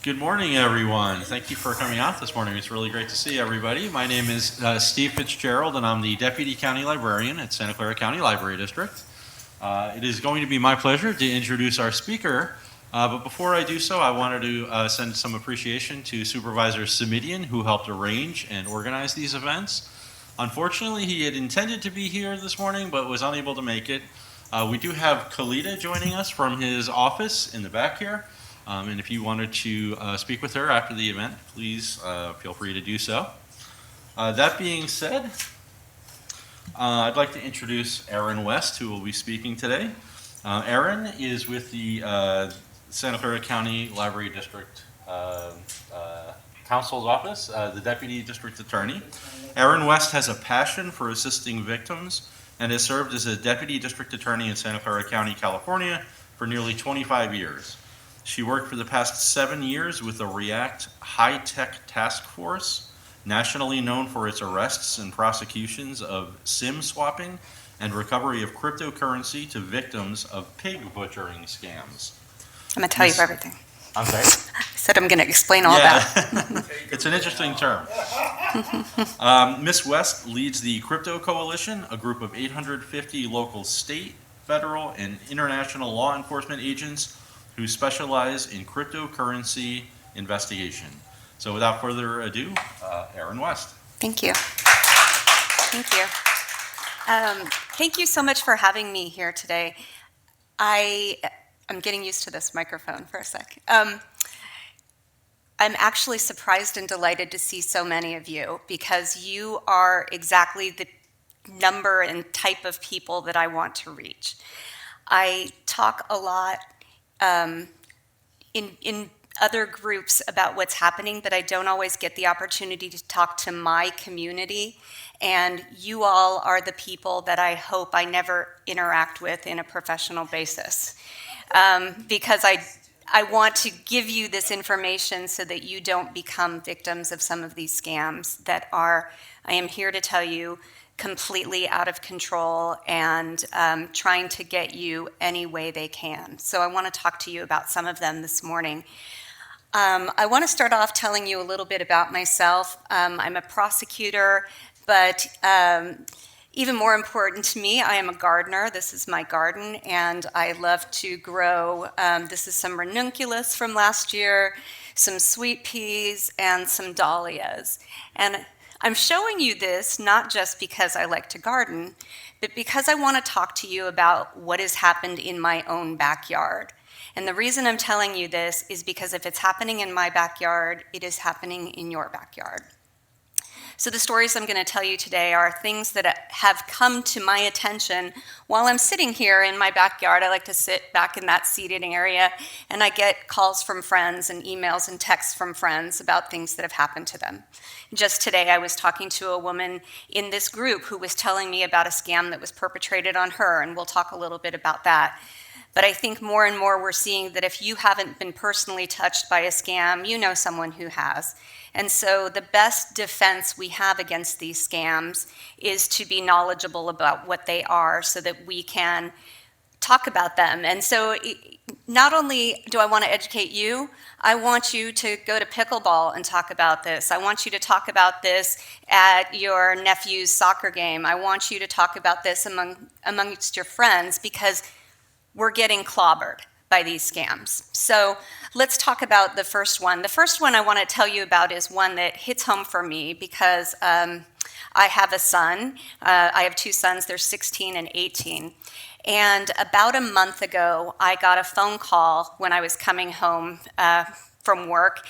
Good morning, everyone. Thank you for coming out this morning. It's really great to see everybody. My name is Steve Fitzgerald, and I'm the Deputy County Librarian at Santa Clara County Library District. It is going to be my pleasure to introduce our speaker, but before I do so, I wanted to send some appreciation to Supervisor Simidian, who helped arrange and organize these events. Unfortunately, he had intended to be here this morning, but was unable to make it. We do have Kalita joining us from his office in the back here. And if you wanted to speak with her after the event, please feel free to do so. That being said, I'd like to introduce Erin West, who will be speaking today. Erin is with the Santa Clara County Library District Counsel's Office, the Deputy District Attorney. Erin West has a passion for assisting victims and has served as a Deputy District Attorney in Santa Clara County, California for nearly 25 years. She worked for the past 7 years with the REACT High-Tech Task Force, nationally known for its arrests and prosecutions of SIM swapping and recovery of cryptocurrency to victims of pig butchering scams. I'm going to tell you everything. I'm sorry? I said I'm going to explain all that. It's an interesting term. Ms. West leads the Crypto Coalition, a group of 850 local, state, federal, and international law enforcement agents who specialize in cryptocurrency investigation. So without further ado, Erin West. Thank you. Thank you. Thank you so much for having me here today. I'm getting used to this microphone for a sec. I'm actually surprised and delighted to see so many of you because you are exactly the number and type of people that I want to reach. I talk a lot in other groups about what's happening, but I don't always get the opportunity to talk to my community, and you all are the people that I hope I never interact with in a professional basis, because I want to give you this information so that you don't become victims of some of these scams that are, I am here to tell you, completely out of control and trying to get you any way they can. So I want to talk to you about some of them this morning. I want to start off telling you a little bit about myself. I'm a prosecutor, but even more important to me, I am a gardener. This is my garden, and I love to grow. This is some ranunculus from last year, some sweet peas, and some dahlias. And I'm showing you this not just because I like to garden, but because I want to talk to you about what has happened in my own backyard. And the reason I'm telling you this is because if it's happening in my backyard, it is happening in your backyard. So the stories I'm going to tell you today are things that have come to my attention while I'm sitting here in my backyard. I like to sit back in that seated area, and I get calls from friends and emails and texts from friends about things that have happened to them. Just today, I was talking to a woman in this group who was telling me about a scam that was perpetrated on her, and we'll talk a little bit about that. But I think more and more we're seeing that if you haven't been personally touched by a scam, you know someone who has. And so the best defense we have against these scams is to be knowledgeable about what they are so that we can talk about them. And so not only do I want to educate you, I want you to go to pickleball and talk about this. I want you to talk about this at your nephew's soccer game. I want you to talk about this amongst your friends because we're getting clobbered by these scams. So let's talk about the first one. The first one I want to tell you about is one that hits home for me because I have a son. I have two sons. They're 16 and 18. And about a month ago, I got a phone call when I was coming home from work.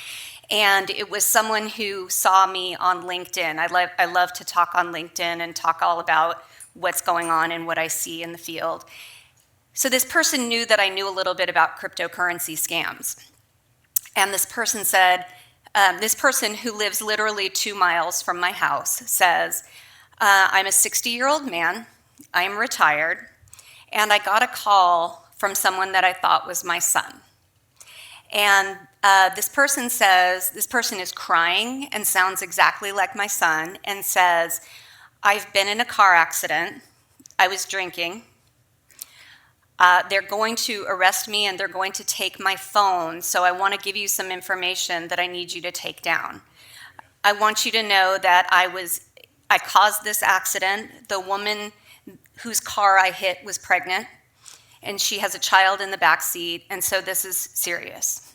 And it was someone who saw me on LinkedIn. I love to talk on LinkedIn and talk all about what's going on and what I see in the field. So this person knew that I knew a little bit about cryptocurrency scams. And this person said, this person who lives literally 2 miles from my house says, I'm a 60-year-old man, I am retired, and I got a call from someone that I thought was my son. And this person is crying and sounds exactly like my son and says, I've been in a car accident, I was drinking, They're going to arrest me and they're going to take my phone, so I want to give you some information that I need you to take down. I want you to know that I caused this accident. The woman whose car I hit was pregnant, and she has a child in the back seat, and so this is serious.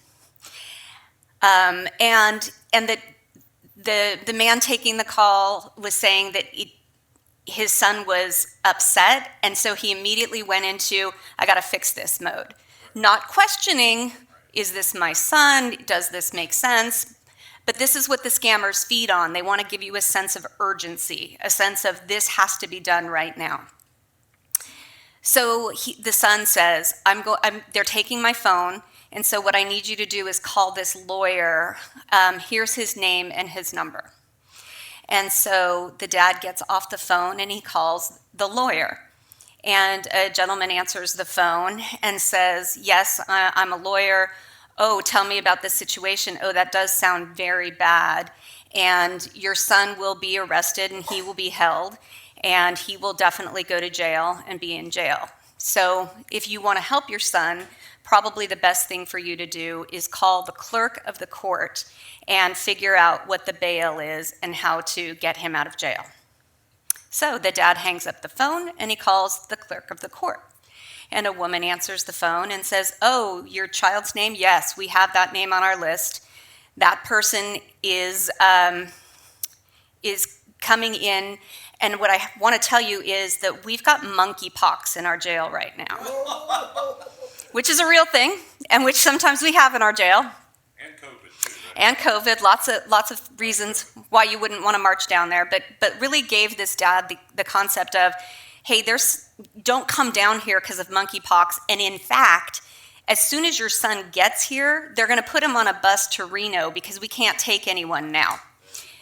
And the man taking the call was saying that his son was upset, and so he immediately went into, I gotta fix this mode. Not questioning, is this my son? Does this make sense? But this is what the scammers feed on. They wanna give you a sense of urgency, a sense of this has to be done right now. So the son says, they're taking my phone, and so what I need you to do is call this lawyer. Here's his name and his number. And so the dad gets off the phone and he calls the lawyer. And a gentleman answers the phone and says, yes, I'm a lawyer. Oh, tell me about this situation. Oh, that does sound very bad. And your son will be arrested and he will be held. And he will definitely go to jail and be in jail. So if you want to help your son, probably the best thing for you to do is call the clerk of the court and figure out what the bail is and how to get him out of jail. So the dad hangs up the phone and he calls the clerk of the court. And a woman answers the phone and says, oh, your child's name? Yes, we have that name on our list. That person is coming in. And what I want to tell you is that we've got monkeypox in our jail right now, which is a real thing, and which sometimes we have in our jail. And COVID, too, right? And COVID, lots of reasons why you wouldn't want to march down there, but really gave this dad the concept of, hey, don't come down here because of monkeypox. And in fact, as soon as your son gets here, they're going to put him on a bus to Reno because we can't take anyone now.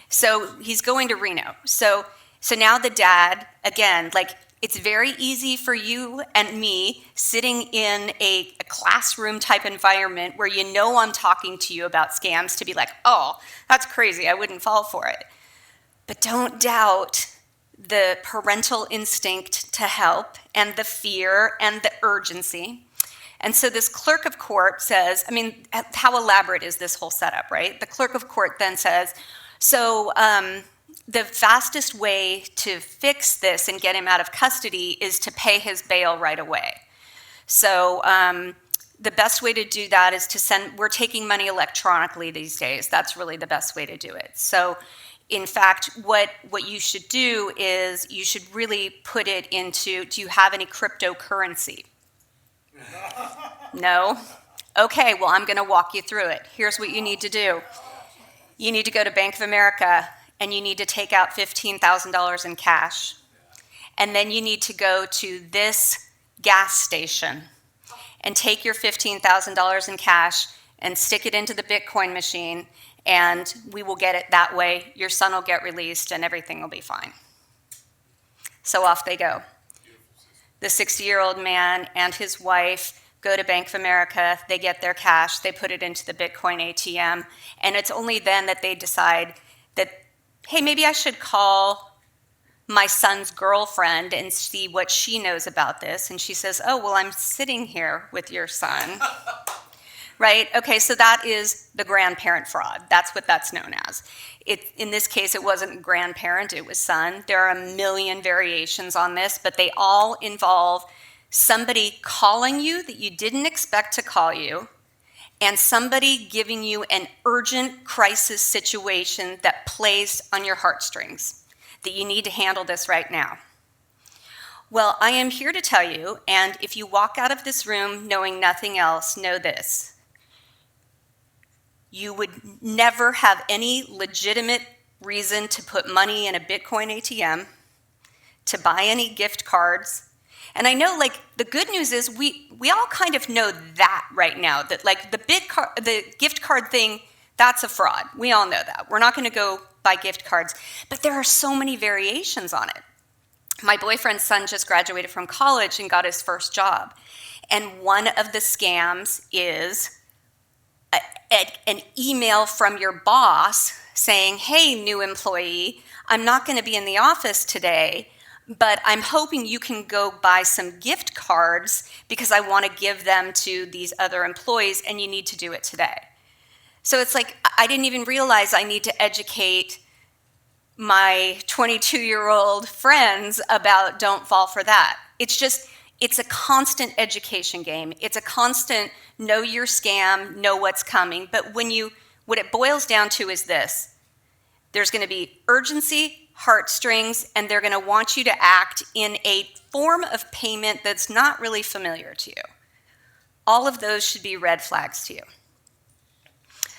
So he's going to Reno. So now the dad, again, it's very easy for you and me sitting in a classroom type environment where you know I'm talking to you about scams to be like, oh, that's crazy, I wouldn't fall for it. But don't doubt the parental instinct to help and the fear and the urgency. And so this clerk of court says, how elaborate is this whole setup, right? The clerk of court then says, so the fastest way to fix this and get him out of custody is to pay his bail right away. So the best way to do that is we're taking money electronically these days. That's really the best way to do it. So in fact, what you should do is you should really put it into, do you have any cryptocurrency? No? Okay, well, I'm going to walk you through it. Here's what you need to do. You need to go to Bank of America and you need to take out $15,000 in cash. And then you need to go to this gas station and take your $15,000 in cash and stick it into the Bitcoin machine, and we will get it that way. Your son will get released and everything will be fine. So off they go. The 60-year-old man and his wife go to Bank of America, they get their cash, they put it into the Bitcoin ATM, and it's only then that they decide that, hey, maybe I should call my son's girlfriend and see what she knows about this. And she says, oh, well, I'm sitting here with your son. Right? Okay, so that is the grandparent fraud. That's what that's known as. In this case, it wasn't grandparent, it was son. There are a million variations on this, but they all involve somebody calling you that you didn't expect to call you, and somebody giving you an urgent crisis situation that plays on your heartstrings, that you need to handle this right now. Well, I am here to tell you, and if you walk out of this room knowing nothing else, know this. You would never have any legitimate reason to put money in a Bitcoin ATM, to buy any gift cards. And I know, the good news is we all kind of know that right now, that the gift card thing, that's a fraud. We all know that. We're not going to go buy gift cards, but there are so many variations on it. My boyfriend's son just graduated from college and got his first job. And one of the scams is an email from your boss saying, hey, new employee, I'm not going to be in the office today, but I'm hoping you can go buy some gift cards because I want to give them to these other employees, and you need to do it today. So it's like, I didn't even realize I need to educate my 22-year-old friends about don't fall for that. It's a constant education game. It's a constant know your scam, know what's coming. But what it boils down to is this: there's going to be urgency, heartstrings, and they're going to want you to act in a form of payment that's not really familiar to you. All of those should be red flags to you.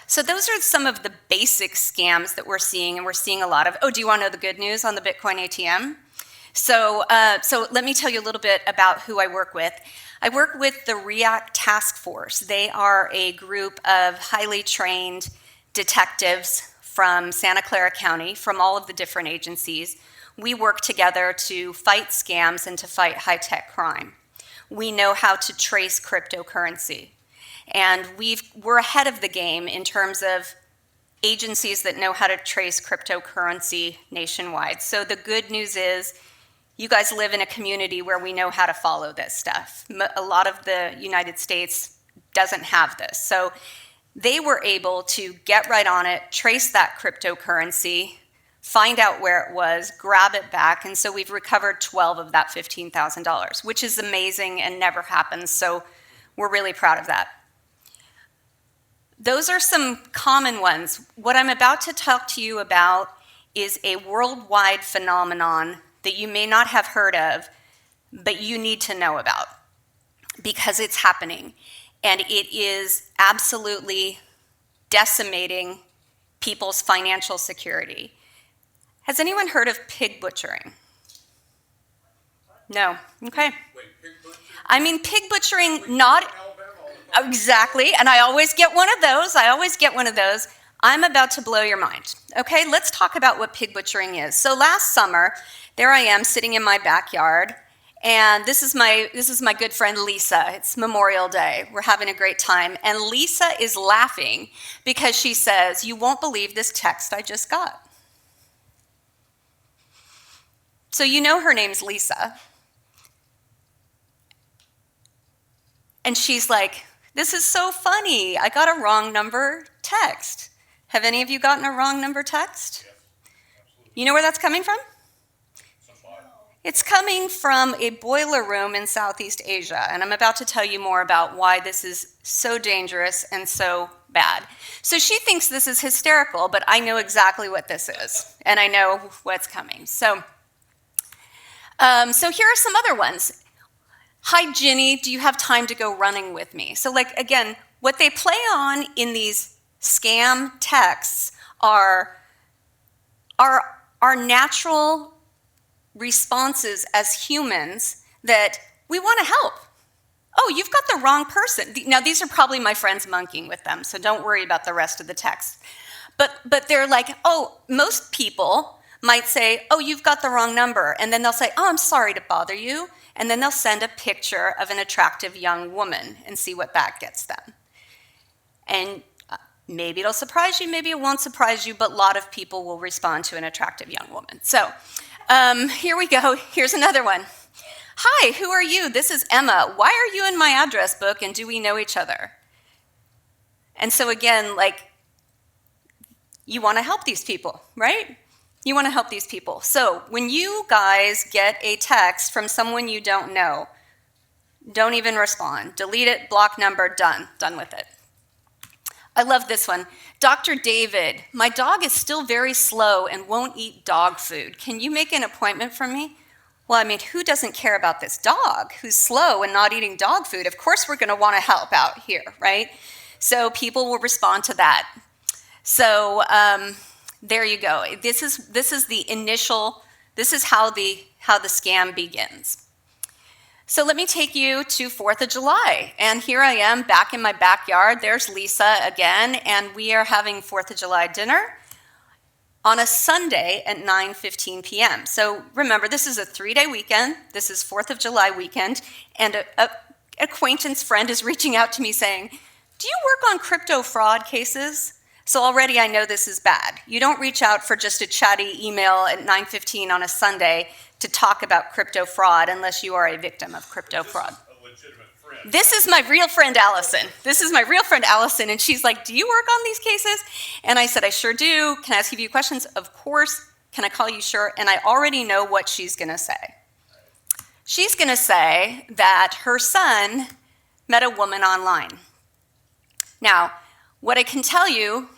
So those are some of the basic scams that we're seeing, and we're seeing a lot of. Oh, do you want to know the good news on the Bitcoin ATM? So let me tell you a little bit about who I work with. I work with the REACT Task Force. They are a group of highly trained detectives from Santa Clara County, from all of the different agencies. We work together to fight scams and to fight high-tech crime. We know how to trace cryptocurrency. And we're ahead of the game in terms of agencies that know how to trace cryptocurrency nationwide. So the good news is you guys live in a community where we know how to follow this stuff. A lot of the United States doesn't have this. So they were able to get right on it, trace that cryptocurrency, find out where it was, grab it back, and so we've recovered 12 of that $15,000, which is amazing and never happens, so we're really proud of that. Those are some common ones. What I'm about to talk to you about is a worldwide phenomenon that you may not have heard of, but you need to know about because it's happening. And it is absolutely decimating people's financial security. Has anyone heard of pig butchering? No? Okay. Wait, pig butcher? I mean, pig butchering, not exactly, and I always get one of those. I'm about to blow your mind. Okay, let's talk about what pig butchering is. So last summer, there I am sitting in my backyard, and this is my good friend Lisa. It's Memorial Day. We're having a great time, and Lisa is laughing because she says, "You won't believe this text I just got." So you know her name's Lisa. And she's like, "This is so funny. I got a wrong number text." Have any of you gotten a wrong number text? Yes, absolutely. You know where that's coming from? Somebody. It's coming from a boiler room in Southeast Asia, and I'm about to tell you more about why this is so dangerous and so bad. So she thinks this is hysterical, but I know exactly what this is, and I know what's coming. So here are some other ones. "Hi, Ginny, do you have time to go running with me?" So again, what they play on in these scam texts are our natural responses as humans that we want to help. "Oh, you've got the wrong person." Now, these are probably my friends monkeying with them, so don't worry about the rest of the text. But they're like, oh, most people might say, "Oh, you've got the wrong number." And then they'll say, "Oh, I'm sorry to bother you." And then they'll send a picture of an attractive young woman and see what that gets them. And maybe it'll surprise you, maybe it won't surprise you, but a lot of people will respond to an attractive young woman. So here we go. Here's another one. "Hi, who are you? This is Emma. Why are you in my address book, and do we know each other?" And so again, you want to help these people, right? You want to help these people. So when you guys get a text from someone you don't know, don't even respond. Delete it, block number, done with it. I love this one. "Dr. David, my dog is still very slow and won't eat dog food. Can you make an appointment for me?" Well, I mean, who doesn't care about this dog who's slow and not eating dog food? Of course we're going to want to help out here, right? So people will respond to that. So there you go. This is the initial. This is how the scam begins. So let me take you to 4th of July. And here I am back in my backyard. There's Lisa again, and we are having 4th of July dinner on a Sunday at 9:15 p.m. So remember, this is a 3-day weekend. This is 4th of July weekend, and a acquaintance friend is reaching out to me saying, "Do you work on crypto fraud cases?" So already I know this is bad. You don't reach out for just a chatty email at 9:15 on a Sunday to talk about crypto fraud unless you are a victim of crypto fraud. This is a legitimate friend. This is my real friend Allison. This is my real friend Allison, and she's like, do you work on these cases? And I said, I sure do. Can I ask you a few questions? Of course. Can I call you? Sure. And I already know what she's going to say. She's going to say that her son met a woman online. Now, what I can tell you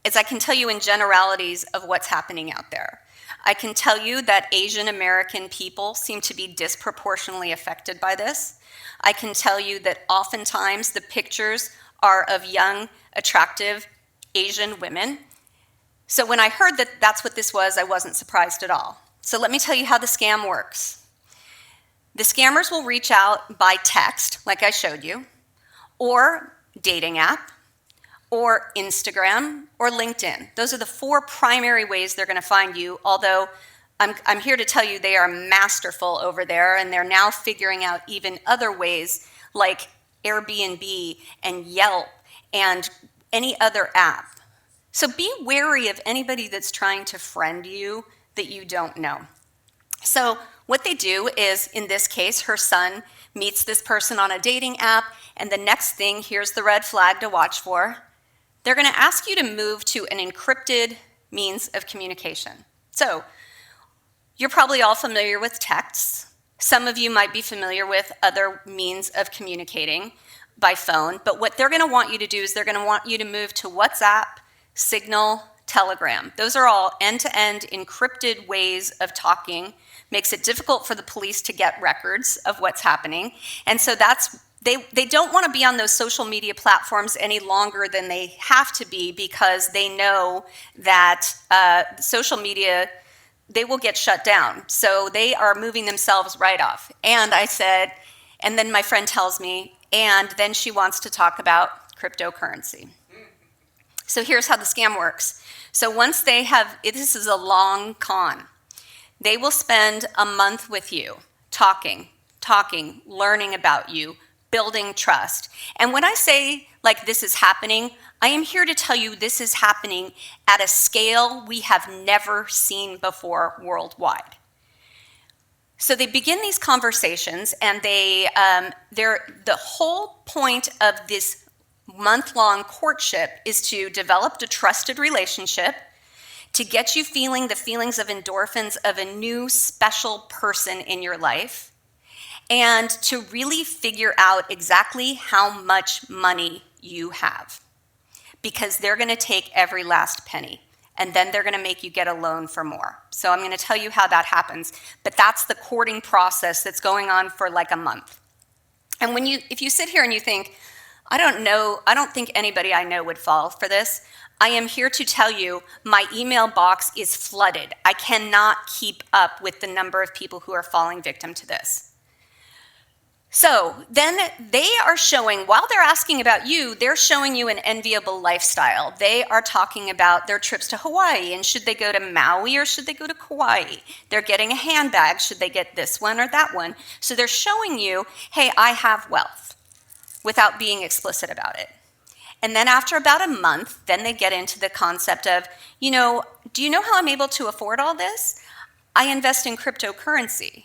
is I can tell you in generalities of what's happening out there. I can tell you that Asian American people seem to be disproportionately affected by this. I can tell you that oftentimes the pictures are of young, attractive Asian women. So when I heard that that's what this was, I wasn't surprised at all. So let me tell you how the scam works. The scammers will reach out by text, like I showed you, or dating app, or Instagram, or LinkedIn. Those are the 4 primary ways they're going to find you, although I'm here to tell you they are masterful over there, and they're now figuring out even other ways like Airbnb and Yelp and any other app. So be wary of anybody that's trying to friend you that you don't know. So what they do is, in this case, her son meets this person on a dating app, and the next thing, here's the red flag to watch for, they're going to ask you to move to an encrypted means of communication. So you're probably all familiar with texts. Some of you might be familiar with other means of communicating by phone, but what they're going to want you to do is they're going to want you to move to WhatsApp, Signal, Telegram. Those are all end-to-end encrypted ways of talking. Makes it difficult for the police to get records of what's happening. And so they don't want to be on those social media platforms any longer than they have to be, because they know that social media, they will get shut down. So they are moving themselves right off. And I said, and then my friend tells me, and then she wants to talk about cryptocurrency. So here's how the scam works. So once they have, this is a long con. They will spend a month with you, talking, learning about you, building trust. And when I say, like, this is happening, I am here to tell you this is happening at a scale we have never seen before worldwide. So they begin these conversations, and the whole point of this month-long courtship is to develop a trusted relationship, to get you feeling the feelings of endorphins of a new special person in your life, and to really figure out exactly how much money you have, because they're going to take every last penny, and then they're going to make you get a loan for more. So I'm going to tell you how that happens, but that's the courting process that's going on for like a month. And if you sit here and you think, I don't think anybody I know would fall for this, I am here to tell you my email box is flooded. I cannot keep up with the number of people who are falling victim to this. So then they are showing, while they're asking about you, they're showing you an enviable lifestyle. They are talking about their trips to Hawaii, and should they go to Maui or should they go to Kauai? They're getting a handbag, should they get this one or that one? So they're showing you, hey, I have wealth, without being explicit about it. And then after about a month, then they get into the concept of, do you know how I'm able to afford all this? I invest in cryptocurrency.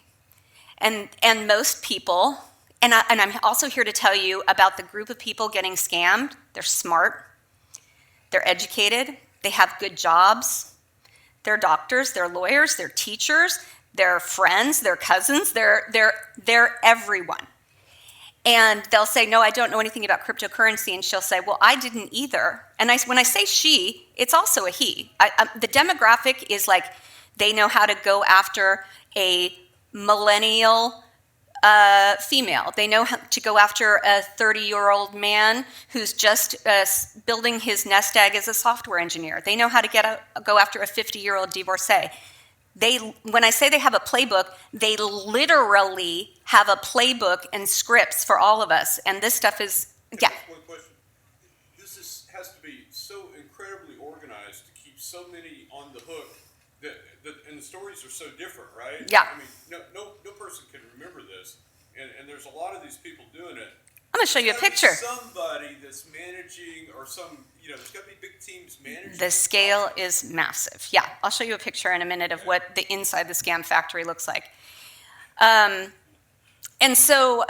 And most people, and I'm also here to tell you about the group of people getting scammed. They're smart, they're educated, they have good jobs, they're doctors, they're lawyers, they're teachers, they're friends, they're cousins, they're everyone. And they'll say, no, I don't know anything about cryptocurrency. And she'll say, well, I didn't either. And when I say she, it's also a he. The demographic is like, they know how to go after a millennial female. They know how to go after a 30-year-old man who's just building his nest egg as a software engineer. They know how to go after a 50-year-old divorcee. When I say they have a playbook, they literally have a playbook and scripts for all of us. And this stuff is, yeah. One question. This has to be so incredibly organized to keep so many on the hook, and the stories are so different, right? Yeah. I mean, no person can remember this, and there's a lot of these people doing it. I'm going to show you a There's gotta be picture. somebody that's managing, or there's got to be big teams managing. The scale is massive. Yeah, I'll show you a picture in a minute of what the inside the scam factory looks like. And so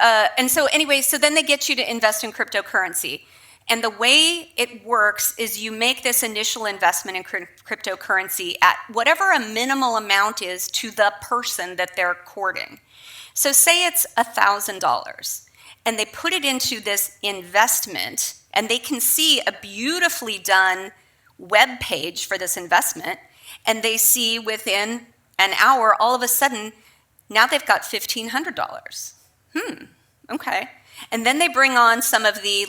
anyway, so then they get you to invest in cryptocurrency. And the way it works is you make this initial investment in cryptocurrency at whatever a minimal amount is to the person that they're courting. So say it's $1,000, and they put it into this investment, and they can see a beautifully done web page for this investment, and they see within an hour, all of a sudden, now they've got $1,500. Okay. And then they bring on some of the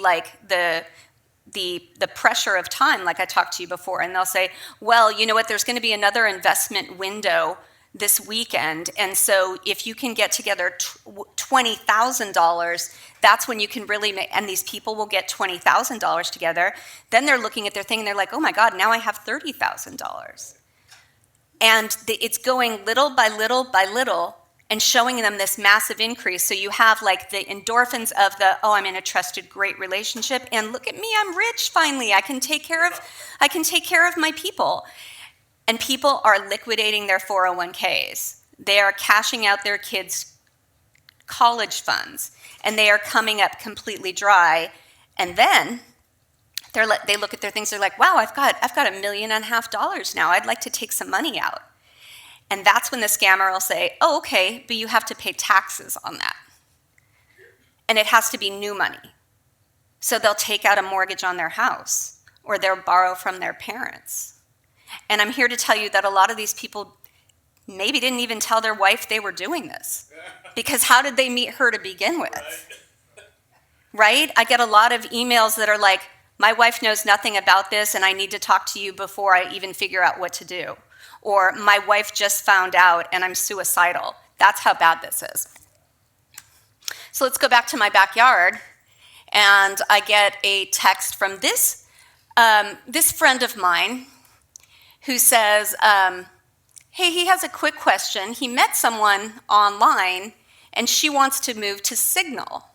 pressure of time, like I talked to you before, and they'll say, well, you know what, there's going to be another investment window this weekend, and so if you can get together $20,000, that's when you can really make, and these people will get $20,000 together. Then they're looking at their thing and they're like, oh my God, now I have $30,000. And it's going little by little by little and showing them this massive increase. So you have like the endorphins of the, oh, I'm in a trusted, great relationship, and look at me, I'm rich finally. I can take care of my people. And people are liquidating their 401ks. They are cashing out their kids' college funds, and they are coming up completely dry. And then they look at their things, they're like, wow, I've got $1.5 million now. I'd like to take some money out. And that's when the scammer will say, oh, okay, but you have to pay taxes on that. And it has to be new money. So they'll take out a mortgage on their house, or they'll borrow from their parents. And I'm here to tell you that a lot of these people maybe didn't even tell their wife they were doing this. Because how did they meet her to begin with? Right? I get a lot of emails that are like, my wife knows nothing about this and I need to talk to you before I even figure out what to do. Or my wife just found out and I'm suicidal. That's how bad this is. So let's go back to my backyard, and I get a text from this friend of mine who says, hey, he has a quick question. He met someone online and she wants to move to Signal.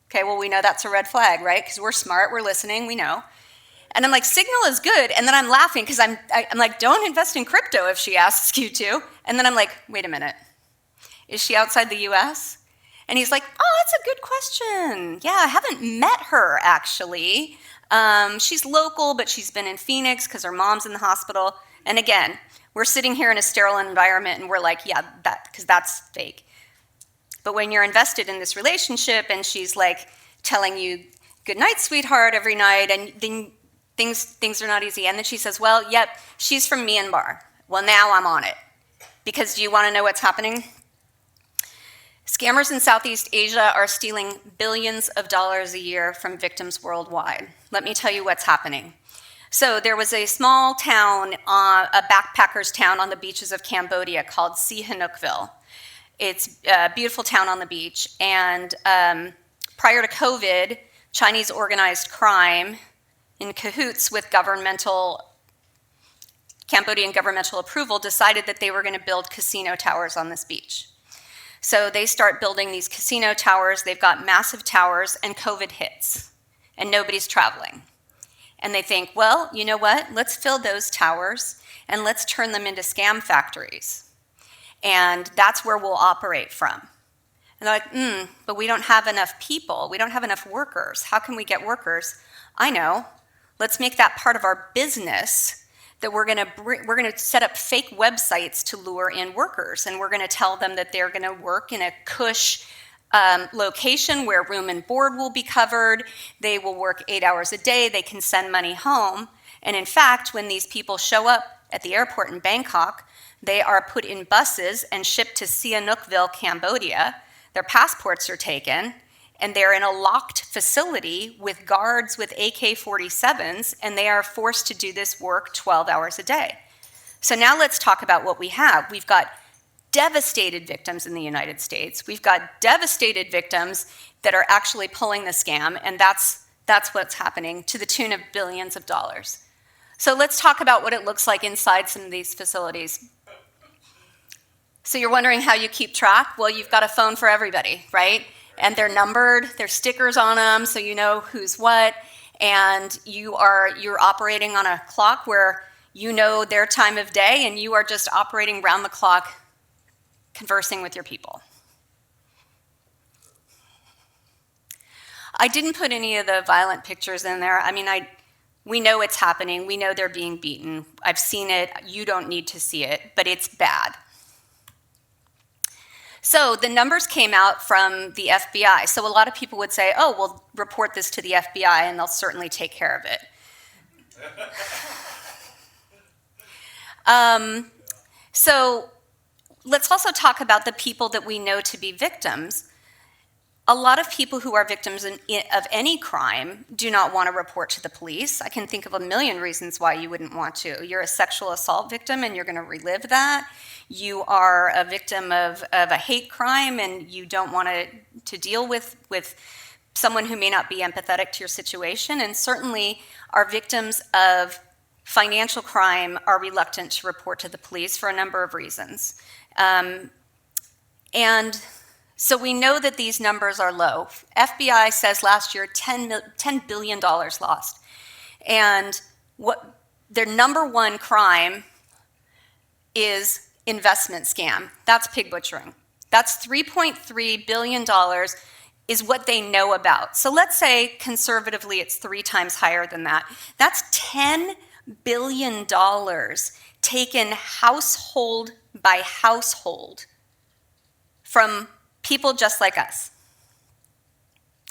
Okay, well, we know that's a red flag, right? Because we're smart, we're listening, we know. And I'm like, Signal is good. And then I'm laughing because I'm like, don't invest in crypto if she asks you to. And then I'm like, wait a minute. Is she outside the US? And he's like, oh, that's a good question. Yeah, I haven't met her actually. She's local, but she's been in Phoenix because her mom's in the hospital. And again, we're sitting here in a sterile environment and we're like, yeah, because that's fake. But when you're invested in this relationship and she's like telling you, good night, sweetheart, every night, and then things are not easy. And then she says, well, yep, she's from Myanmar. Well, now I'm on it. Because do you want to know what's happening? Scammers in Southeast Asia are stealing billions of dollars a year from victims worldwide. Let me tell you what's happening. So there was a small town, a backpackers town on the beaches of Cambodia called Sihanoukville. It's a beautiful town on the beach. And prior to COVID, Chinese organized crime in cahoots with Cambodian governmental approval decided that they were going to build casino towers on this beach. So they start building these casino towers. They've got massive towers, and COVID hits, and nobody's traveling. And they think, well, you know what? Let's fill those towers, and let's turn them into scam factories. And that's where we'll operate from. And they're like, but we don't have enough people. We don't have enough workers. How can we get workers? I know. Let's make that part of our business, that we're going to set up fake websites to lure in workers, and we're going to tell them that they're going to work in a cush location where room and board will be covered. They will work 8 hours a day. They can send money home. And in fact, when these people show up at the airport in Bangkok, they are put in buses and shipped to Sihanoukville, Cambodia. Their passports are taken, and they're in a locked facility with guards with AK-47s, and they are forced to do this work 12 hours a day. So now let's talk about what we have. We've got devastated victims in the United States. We've got devastated victims that are actually pulling the scam, and that's what's happening to the tune of billions of dollars. So let's talk about what it looks like inside some of these facilities. So you're wondering how you keep track? Well, you've got a phone for everybody, right? and they're numbered, there's stickers on them so you know who's what, and you're operating on a clock where you know their time of day and you are just operating round the clock conversing with your people. I didn't put any of the violent pictures in there. I mean, we know it's happening. We know they're being beaten. I've seen it. You don't need to see it, but it's bad. So the numbers came out from the FBI. So a lot of people would say, oh, well, report this to the FBI and they'll certainly take care of it. So let's also talk about the people that we know to be victims. A lot of people who are victims of any crime do not want to report to the police. I can think of a million reasons why you wouldn't want to. You're a sexual assault victim and you're going to relive that. You are a victim of a hate crime and you don't want to deal with someone who may not be empathetic to your situation. And certainly our victims of financial crime are reluctant to report to the police for a number of reasons. And so we know that these numbers are low. FBI says last year $10 billion lost. And what their number one crime is investment scam. That's pig butchering. That's $3.3 billion is what they know about. So let's say conservatively it's 3 times higher than that. That's $10 billion taken household by household from people just like us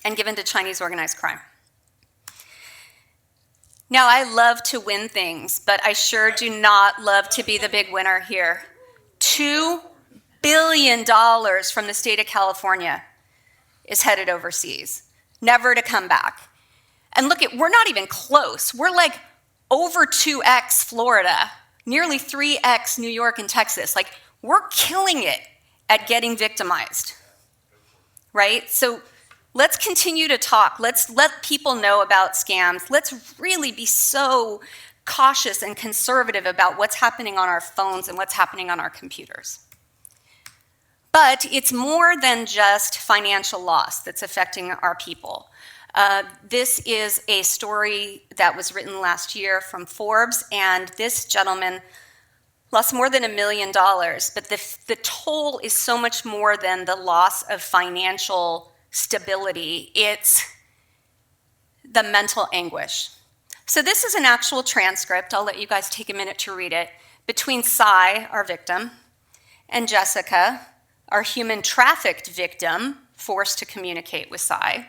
and given to Chinese organized crime. Now, I love to win things, but I sure do not love to be the big winner here. $2 billion from the state of California is headed overseas, never to come back. And look, we're not even close. We're like over 2x Florida, nearly 3x New York and Texas. Like, we're killing it at getting victimized. Right? So let's continue to talk. Let's let people know about scams. Let's really be so cautious and conservative about what's happening on our phones and what's happening on our computers. But it's more than just financial loss that's affecting our people. This is a story that was written last year from Forbes, and this gentleman lost more than $1 million, but the toll is so much more than the loss of financial stability. It's the mental anguish. So this is an actual transcript. I'll let you guys take a minute to read it. Between Cy, our victim, and Jessica, our human trafficked victim, forced to communicate with Cy.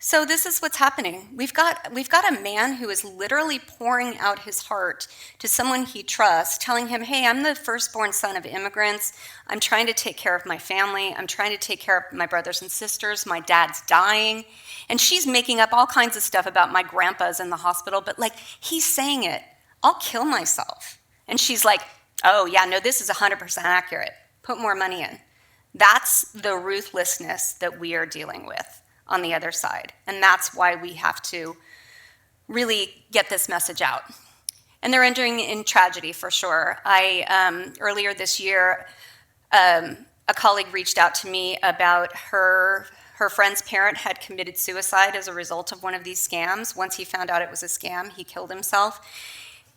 So this is what's happening. We've got a man who is literally pouring out his heart to someone he trusts, telling him, hey, I'm the firstborn son of immigrants. I'm trying to take care of my family. I'm trying to take care of my brothers and sisters. My dad's dying. And she's making up all kinds of stuff about my grandpa's in the hospital, but like, he's saying it, I'll kill myself. And she's like, oh yeah, no, this is 100% accurate. Put more money in. That's the ruthlessness that we are dealing with on the other side. And that's why we have to really get this message out. And they're entering in tragedy for sure. Earlier this year, a colleague reached out to me about her friend's parent had committed suicide as a result of one of these scams. Once he found out it was a scam, he killed himself.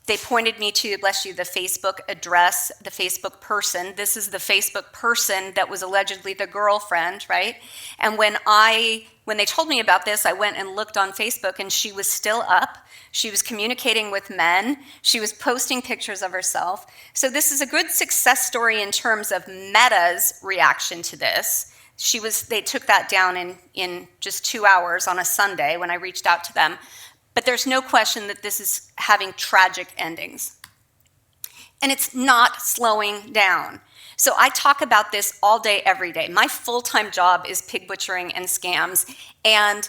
They pointed me to, bless you, the Facebook address, the Facebook person. This is the Facebook person that was allegedly the girlfriend, right? And when they told me about this, I went and looked on Facebook and she was still up. She was communicating with men. She was posting pictures of herself. So this is a good success story in terms of Meta's reaction to this. They took that down in just 2 hours on a Sunday when I reached out to them. But there's no question that this is having tragic endings. And it's not slowing down. So I talk about this all day, every day. My full-time job is pig butchering and scams. And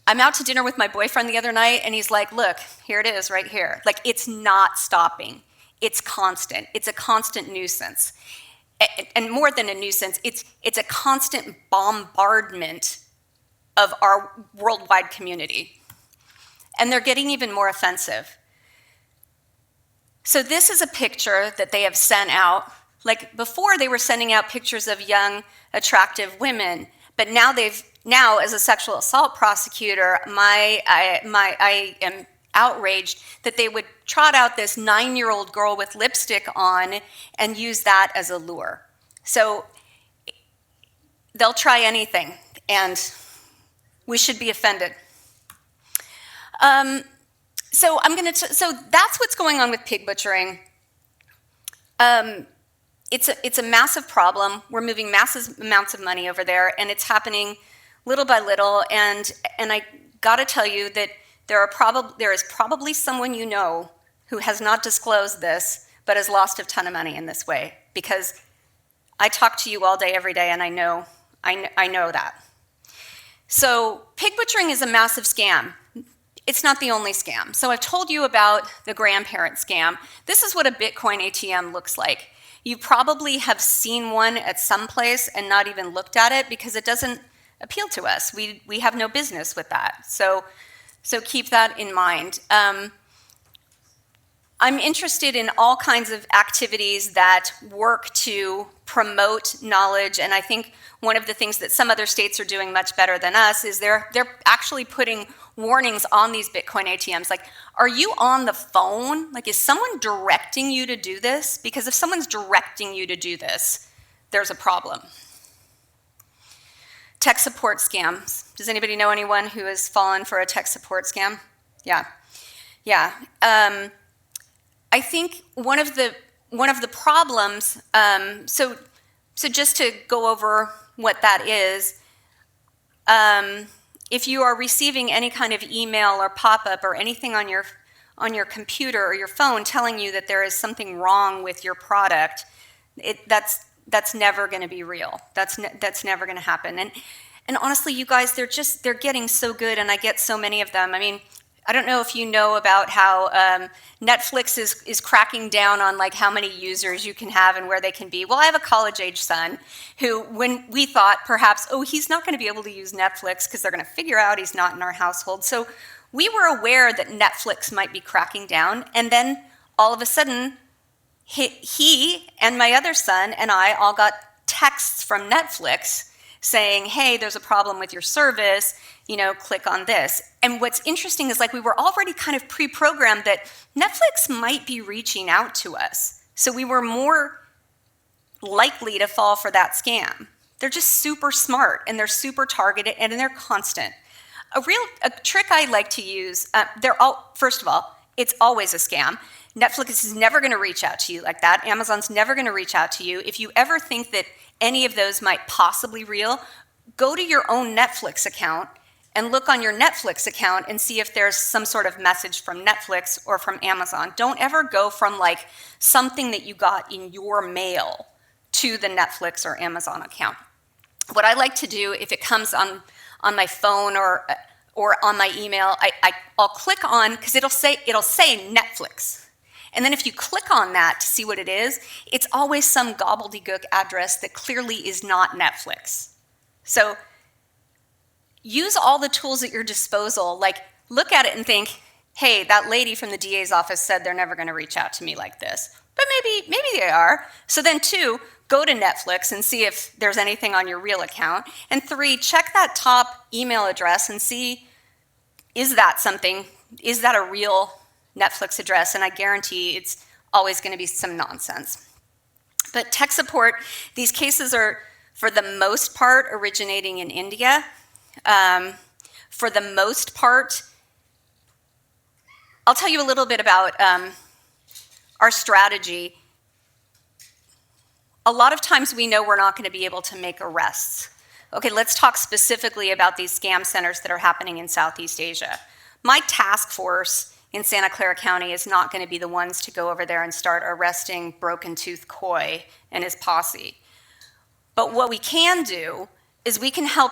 I'm out to dinner with my boyfriend the other night, and he's like, look, here it is right here. Like, it's not stopping. It's constant. It's a constant nuisance. and more than a nuisance, it's a constant bombardment of our worldwide community. And they're getting even more offensive. So this is a picture that they have sent out. Like before, they were sending out pictures of young, attractive women, but now as a sexual assault prosecutor, I am outraged that they would trot out this 9-year-old girl with lipstick on and use that as a lure. So they'll try anything, and we should be offended. So that's what's going on with pig butchering. It's a massive problem. We're moving massive amounts of money over there, and it's happening little by little. And I got to tell you that there is probably someone you know who has not disclosed this, but has lost a ton of money in this way. Because I talk to you all day, every day, and I know that. So pig butchering is a massive scam. It's not the only scam. So I've told you about the Grandparent scam. This is what a Bitcoin ATM looks like. You probably have seen one at some place and not even looked at it because it doesn't appeal to us. We have no business with that. So keep that in mind. I'm interested in all kinds of activities that work to promote knowledge, and I think one of the things that some other states are doing much better than us is they're actually putting warnings on these Bitcoin ATMs. Like, are you on the phone? Like, is someone directing you to do this? Because if someone's directing you to do this, there's a problem. Tech support scams. Does anybody know anyone who has fallen for a tech support scam? Yeah. I think one of the problems. So just to go over what that is. If you are receiving any kind of email or pop-up or anything on your computer or your phone telling you that there is something wrong with your product, that's never going to be real. That's never going to happen. And honestly, you guys, they're getting so good, and I get so many of them. I mean, I don't know if you know about how Netflix is cracking down on like how many users you can have and where they can be. Well, I have a college-age son who, when we thought perhaps, he's not going to be able to use Netflix because they're going to figure out he's not in our household. So we were aware that Netflix might be cracking down, and then all of a sudden, he and my other son and I all got texts from Netflix saying, hey, there's a problem with your service, click on this. And what's interesting is like we were already kind of pre-programmed that Netflix might be reaching out to us. So we were more likely to fall for that scam. They're just super smart, and they're super targeted, and they're constant. A trick I like to use, first of all, it's always a scam. Netflix is never going to reach out to you like that. Amazon's never going to reach out to you. If you ever think that any of those might possibly be real, go to your own Netflix account and look on your Netflix account and see if there's some sort of message from Netflix or from Amazon. Don't ever go from like something that you got in your mail to the Netflix or Amazon account. What I like to do, if it comes on my phone or on my email, I'll click on, because it'll say Netflix. And then if you click on that to see what it is, it's always some gobbledygook address that clearly is not Netflix. So use all the tools at your disposal. Like, look at it and think, hey, that lady from the DA's office said they're never going to reach out to me like this. But maybe they are. So then 2, go to Netflix and see if there's anything on your real account. And 3, check that top email address and see, is that a real Netflix address? And I guarantee it's always going to be some nonsense. But tech support, these cases are, for the most part, originating in India. For the most part, I'll tell you a little bit about our strategy. A lot of times we know we're not going to be able to make arrests. Okay, let's talk specifically about these scam centers that are happening in Southeast Asia. My task force in Santa Clara County is not going to be the ones to go over there and start arresting Broken Tooth Coy and his posse. But what we can do is we can help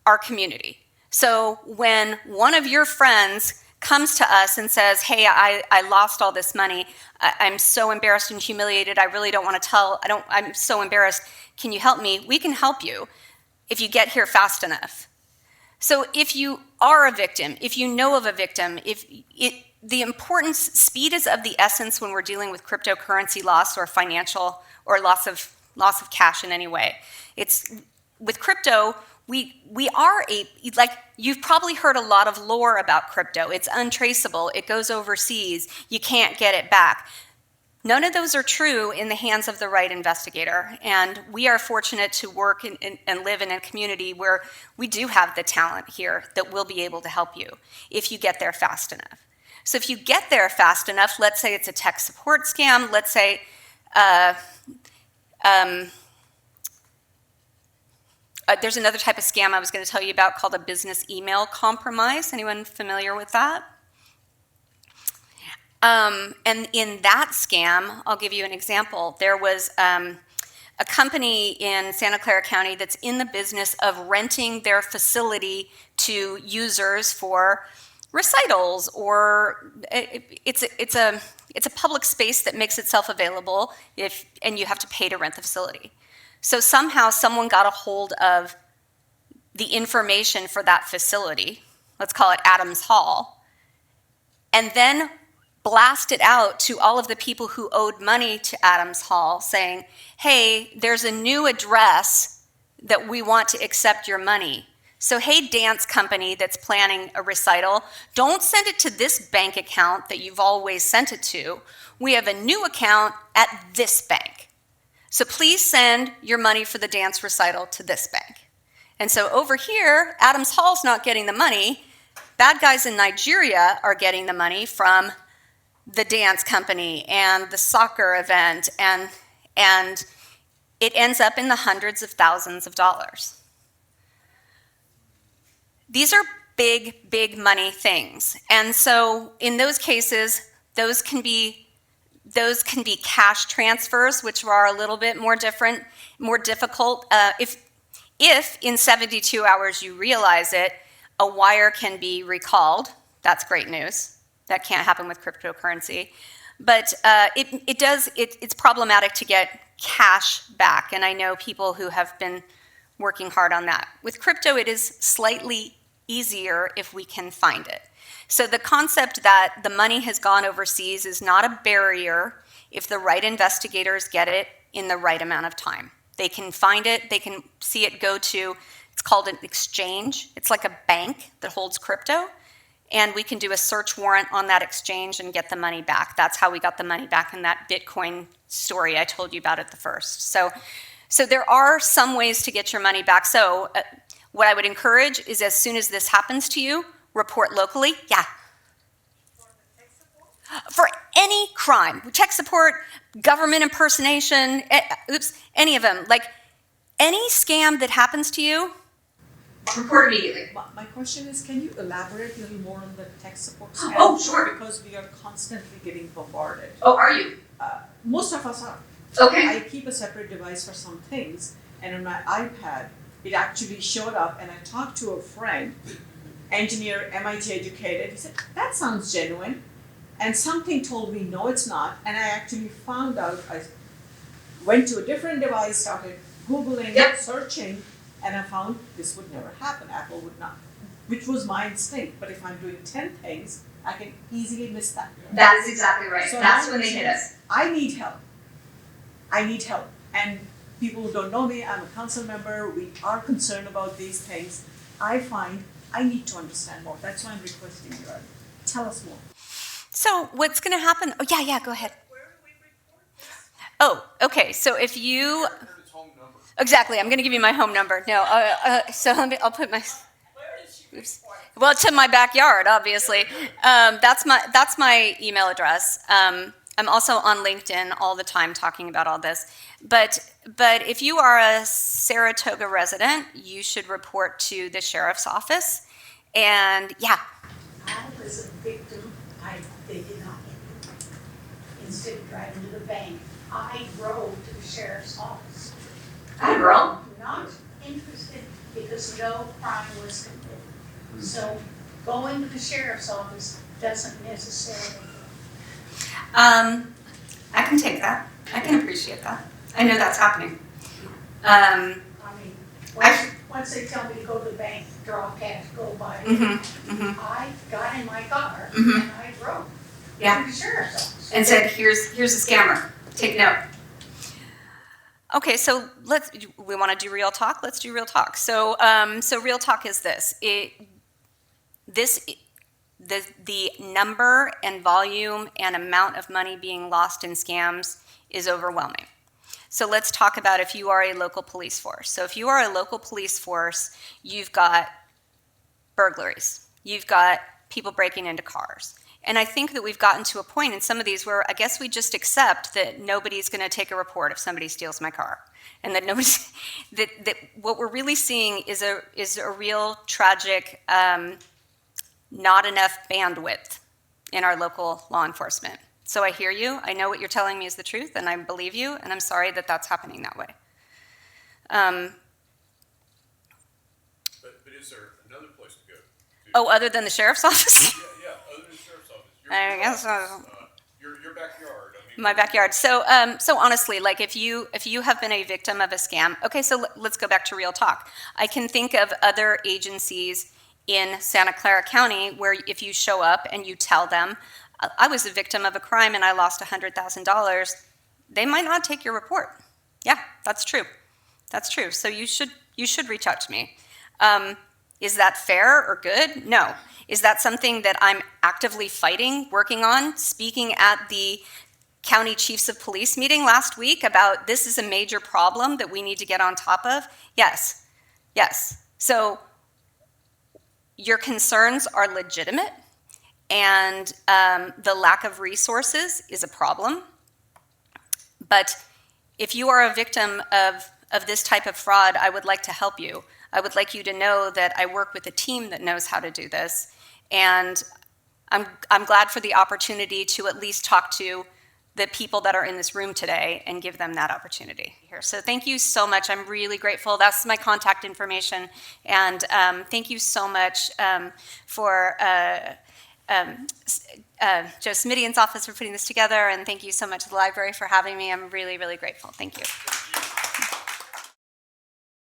our community. So when one of your friends comes to us and says, hey, I lost all this money. I'm so embarrassed and humiliated. I really don't want to tell. I'm so embarrassed. Can you help me? We can help you if you get here fast enough. So if you are a victim, if you know of a victim, the importance, speed is of the essence when we're dealing with cryptocurrency loss or financial or loss of cash in any way. It's with crypto, we are like, you've probably heard a lot of lore about crypto. It's untraceable. It goes overseas. You can't get it back. None of those are true in the hands of the right investigator. And we are fortunate to work and live in a community where we do have the talent here that will be able to help you if you get there fast enough. So if you get there fast enough, let's say it's a tech support scam, let's say there's another type of scam I was going to tell you about called a business email compromise. Anyone familiar with that? And in that scam, I'll give you an example. There was a company in Santa Clara County that's in the business of renting their facility to users for recitals, or it's a public space that makes itself available and you have to pay to rent the facility. So somehow someone got a hold of the information for that facility, let's call it Adams Hall, and then blast it out to all of the people who owed money to Adams Hall saying, hey, there's a new address that we want to accept your money. So hey, dance company that's planning a recital, don't send it to this bank account that you've always sent it to. We have a new account at this bank. So please send your money for the dance recital to this bank. And so over here, Adams Hall's not getting the money. Bad guys in Nigeria are getting the money from the dance company and the soccer event, and it ends up in the hundreds of thousands of dollars. These are big, big money things. And so in those cases, those can be cash transfers, which are a little bit more difficult. If in 72 hours you realize it, a wire can be recalled. That's great news. That can't happen with cryptocurrency. But it's problematic to get cash back. And I know people who have been working hard on that. With crypto, it is slightly easier if we can find it. So the concept that the money has gone overseas is not a barrier if the right investigators get it in the right amount of time. They can find it, they can see it go to, it's called an exchange. It's like a bank that holds crypto. And we can do a search warrant on that exchange and get the money back. That's how we got the money back in that Bitcoin story I told you about at the first. So there are some ways to get your money back. So what I would encourage is as soon as this happens to you, report locally. Yeah. For any crime, tech support, government impersonation, any of them. Like any scam that happens to you, report immediately. My question is, can you elaborate a little more on the tech support scam? Oh, sure. Because we are constantly getting bombarded. Oh, are you? Most of us are. Okay. I keep a separate device for some things, and on my iPad, it actually showed up, and I talked to a friend, engineer, MIT educated. He said, that sounds genuine. And something told me, no, it's not. And I actually found out, I went to a different device, started Googling, searching, and I found this would never happen. Apple would not, which was my instinct. But if I'm doing 10 things, I can easily miss that. That is exactly right. So that's when they hit us. I need help. And people who don't know me, I'm a council member. We are concerned about these things. I find I need to understand more. That's why I'm requesting you. Tell us more. So what's going to happen? Oh, yeah, go ahead. Where do we report this? Oh, okay. So if you... His home number. Exactly. I'm going to give you my home number. No, so I'll put my... Where does she report? Well, to my backyard, obviously. That's my email address. I'm also on LinkedIn all the time talking about all this. But if you are a Saratoga resident, you should report to the sheriff's office. And yeah. I was a victim. They did not hit me. Instead of driving to the bank, I drove to the sheriff's office. Hi, girl. Not interested because no crime was committed. So going to the sheriff's office doesn't necessarily. I can take that. I can appreciate that. I know that's happening. I mean, once they tell me to go to the bank, draw cash, go buy it, I got in my car and I drove Yeah. to the sheriff's office. And said, here's a scammer. Take note. Okay, so we want to do real talk? Let's do real talk. So real talk is this. The number and volume and amount of money being lost in scams is overwhelming. So let's talk about if you are a local police force. So if you are a local police force, you've got burglaries. You've got people breaking into cars. And I think that we've gotten to a point in some of these where I guess we just accept that nobody's going to take a report if somebody steals my car. And that nobody's, that what we're really seeing is a real tragic, not enough bandwidth in our local law enforcement. So I hear you. I know what you're telling me is the truth, and I believe you, and I'm sorry that that's happening that way. But is there another place to go? Oh, other than the sheriff's office? Yeah, other than the sheriff's office. I guess Your backyard. I mean, my backyard. So honestly, like if you have been a victim of a scam, okay, so let's go back to real talk. I can think of other agencies in Santa Clara County where if you show up and you tell them, I was a victim of a crime and I lost $100,000, they might not take your report. Yeah, that's true. That's true. So you should reach out to me. Is that fair or good? No. Is that something that I'm actively fighting, working on, speaking at the county chiefs of police meeting last week about this is a major problem that we need to get on top of? Yes. Yes. So your concerns are legitimate, and the lack of resources is a problem. But if you are a victim of this type of fraud, I would like to help you. I would like you to know that I work with a team that knows how to do this. And I'm glad for the opportunity to at least talk to the people that are in this room today and give them that opportunity here. So thank you so much. I'm really grateful. That's my contact information. And thank you so much for Joe Smidian's office for putting this together. And thank you so much to the library for having me. I'm really, really grateful. Thank you.